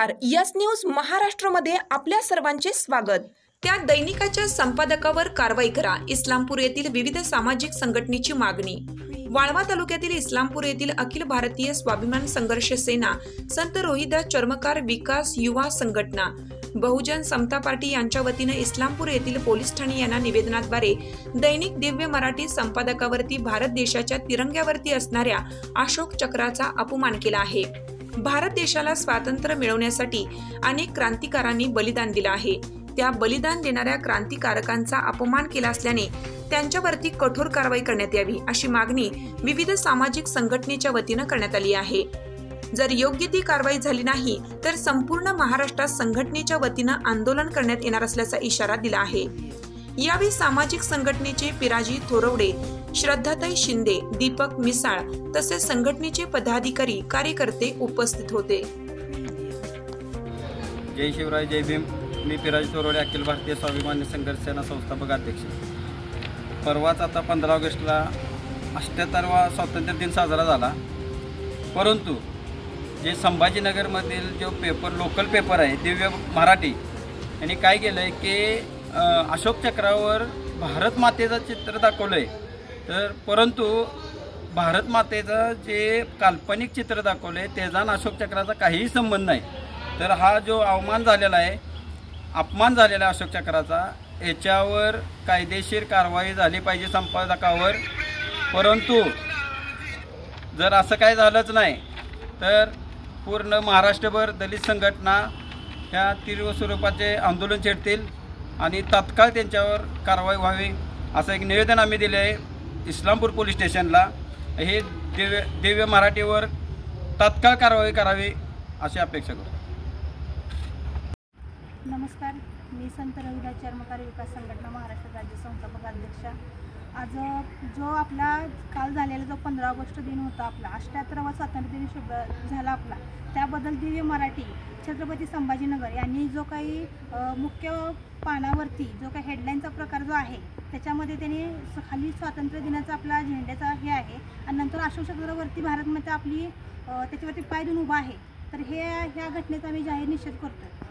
नमस्कार, yes news महाराष्ट्रमध्ये आपल्या सर्वांचे स्वागत। त्या दैनिकाच्या संपादकावर कारवाई करा, इस्लामपूर येथील विविध सामाजिक संघटनेची मागणी। वाळवा तालुक्यातील इस्लामपूर येथील अखिल भारतीय स्वाभिमान संघर्ष सेना, संत रोहिदास चर्मकार विकास युवा संघटना, बहुजन समता पार्टी यांच्या वतीने इस्लामपूर येथील पोलीस ठाणे यांना निवेदनाद्वारे दैनिक दिव्य मराठी संपादकावरती भारत देशाच्या तिरंग्यावरती असणाऱ्या अशोक चक्राचा अपमान केला आहे। भारत देशाला स्वातंत्र्य मिळवण्यासाठी अनेक क्रांतिकारांनी बलिदान दिले आहे। त्या बलिदान देणाऱ्या क्रांतिकारकांचा अपमान केला असल्याने त्यांच्यावरती कठोर कारवाई करण्यात यावी अशी मागणी विविध सामाजिक संघटनेच्या वतीने करण्यात आली आहे। जर योग्य ती कारवाई झाली नाही तर संपूर्ण महाराष्ट्रात संघटनेच्या वतीने आंदोलन करण्यात येणार असल्याचा इशारा दिला आहे। यावेळी सामाजिक संघटनेचे पिराजी थोरवडे, श्रद्धाताई शिंदे, दीपक मिसाळ तसेच संघटनेचे पदाधिकारी कार्यकर्ते उपस्थित होते। जय शिवराय, जय भीम। मी पिराजी थोरवडे, अखिल भारतीय स्वाभिमान संघर्ष सेना संस्थापक अध्यक्ष। परवाच आता 15 ऑगस्टला 78वा स्वातंत्र्य दिन साजरा झाला, परंतु जे संभाजीनगरमधील जो पेपर लोकल पेपर आहे दिव्य मराठी यांनी काय केलं आहे की अशोक चक्रावर भारत मातेचं चित्र दाखवलं आहे, तर परंतु भारत मातेचं जे काल्पनिक चित्र दाखवलं आहे त्याचा अशोक चक्राचा काहीही संबंध नाही। तर हा जो अवमान झालेला आहे, अपमान झालेला अशोक चक्राचा, याच्यावर कायदेशीर कारवाई झाली पाहिजे संपादकावर। परंतु जर असं काय झालंच नाही तर पूर्ण महाराष्ट्रभर दलित संघटना ह्या तीव्र स्वरूपाचे आंदोलन छेडतील आणि तात्काळ त्यांच्यावर कारवाई व्हावी असं एक निवेदन आम्ही दिले आहे इस्लामपूर पोलीस स्टेशनला। हे दिव्य मराठीवर तात्काळ कारवाई करावी अशी अपेक्षा करतो। नमस्कार, मी संत रोहिदास चर्मकार विकास संघटना महाराष्ट्र राज्य संस्थापक अध्यक्ष। आज जो आपला काल झालेला जो 15 ऑगस्ट दिन होता, आपला 78वा स्वातंत्र्य दिन शुभ झाला आपला, त्याबद्दल दिव्य मराठी छत्रपती संभाजीनगर यांनी जो काही मुख्य पानावरती जो काही हेडलाईनचा प्रकार जो आहे त्याच्यामध्ये त्यांनी खाली स्वातंत्र्य दिनाचा आपला झेंड्याचा हे आहे आणि नंतर अशोक चक्रावरती भारत माता आपली त्याच्यावरती पाय देऊन उभा आहे। तर ह्या घटनेचा आम्ही जाहीर निषेध करतो।